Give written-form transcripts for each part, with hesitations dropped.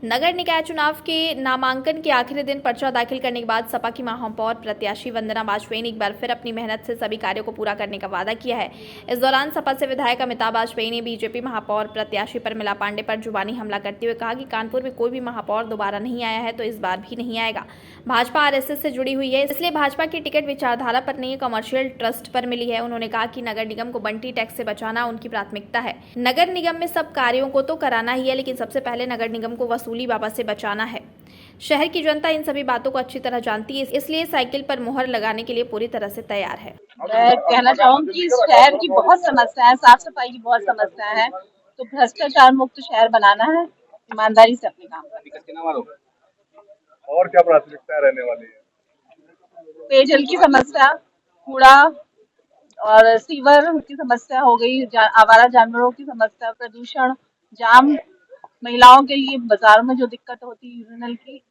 नगर निकाय चुनाव के नामांकन के आखिरी दिन पर्चा दाखिल करने के बाद सपा की महापौर प्रत्याशी वंदना वाजपेयी ने एक बार फिर अपनी मेहनत से सभी कार्यों को पूरा करने का वादा किया है। इस दौरान सपा से विधायक अमिताभ वाजपेयी ने बीजेपी महापौर प्रत्याशी परमिला पांडे पर जुबानी हमला करते हुए कहा कि कानपुर में कोई भी महापौर दोबारा नहीं आया है तो इस बार भी नहीं आएगा। भाजपा आरएसएस से जुड़ी हुई है, इसलिए भाजपा की टिकट विचारधारा पर नहीं, कमर्शियल ट्रस्ट पर मिली है। उन्होंने कहा कि नगर निगम को बंटी टैक्स से बचाना उनकी प्राथमिकता है। नगर निगम में सब कार्यों को तो कराना ही है, लेकिन सबसे पहले नगर निगम को वसूली बाबा से बचाना है। शहर की जनता इन सभी बातों को अच्छी तरह जानती है, इसलिए साइकिल पर मुहर लगाने के लिए पूरी तरह से तैयार है। मैं कहना चाहूँगी कि शहर की बहुत समस्या है, साफ सफाई की बहुत समस्या है, तो भ्रष्टाचार मुक्त शहर बनाना है, ईमानदारी से अपने काम करना। और क्या प्राथमिकता रहने वाली है? पेयजल की समस्या, कूड़ा और सीवर की समस्या हो गई, आवारा जानवरों की समस्या, प्रदूषण, जाम, महिलाओं के लिए बाजार में जो दिक्कत होती है यूरिनल की।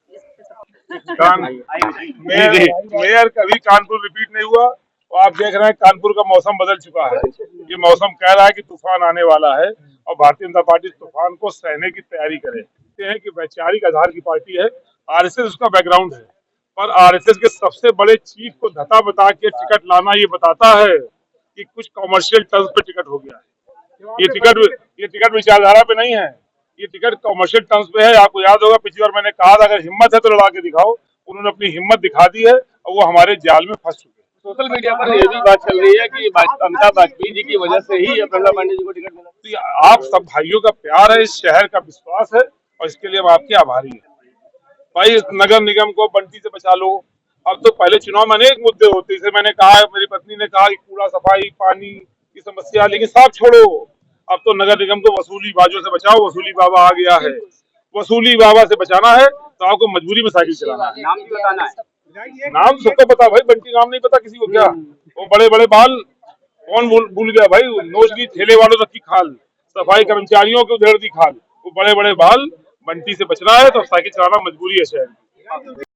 मेयर कभी कानपुर रिपीट नहीं हुआ और आप देख रहे हैं कानपुर का मौसम बदल चुका है। ये मौसम कह रहा है कि तूफान आने वाला है और भारतीय जनता पार्टी तूफान को सहने की तैयारी करे। कहते हैं कि वैचारिक आधार की पार्टी है, आरएसएस उसका बैकग्राउंड है, पर आरएसएस के सबसे बड़े चीफ को धता बता के टिकट लाना ये बताता है कि कुछ कॉमर्शियल टर्म्स पे टिकट हो गया है। ये टिकट विचारधारा पे नहीं है, ये टिकट कॉमर्शियल टर्म्स पे है। आपको याद होगा पिछली बार मैंने कहा था अगर हिम्मत है तो लड़ा के दिखाओ, उन्होंने अपनी हिम्मत दिखा दी है और वो हमारे जाल में फंस चुके हैं। सोशल मीडिया पर ये भी बात चल रही है कि अमिताभ वाजपेयी जी की वजह से ही प्रमिला पांडे जी को टिकट मिला। तो आप सब भाइयों का प्यार है, इस शहर का विश्वास है और इसके लिए हम आपके आभारी हैं। भाई इस नगर निगम को बंटी से बचा लो। अब तो पहले चुनाव में अनेक मुद्दे होते, जैसे मैंने कहा, मेरी पत्नी ने कहा कि कूड़ा सफाई, पानी की समस्या, लेकिन सब छोड़ो, अब तो नगर निगम को वसूली बाजों से बचाओ। वसूली बाबा आ गया है, वसूली बाबा से बचाना है तो आपको मजबूरी में साइकिल चलाना है। नाम भी बताना है, नाम सबको पता भाई, बंटी नाम नहीं पता किसी को क्या? वो बड़े बड़े बाल कौन भूल गया भाई? नोच की ठेले वालों तक की खाल, सफाई कर्मचारियों को उधेड़ दी खाल, वो बड़े बड़े बाल। बंटी से बचना है तो साइकिल चलाना मजबूरी है शहर की।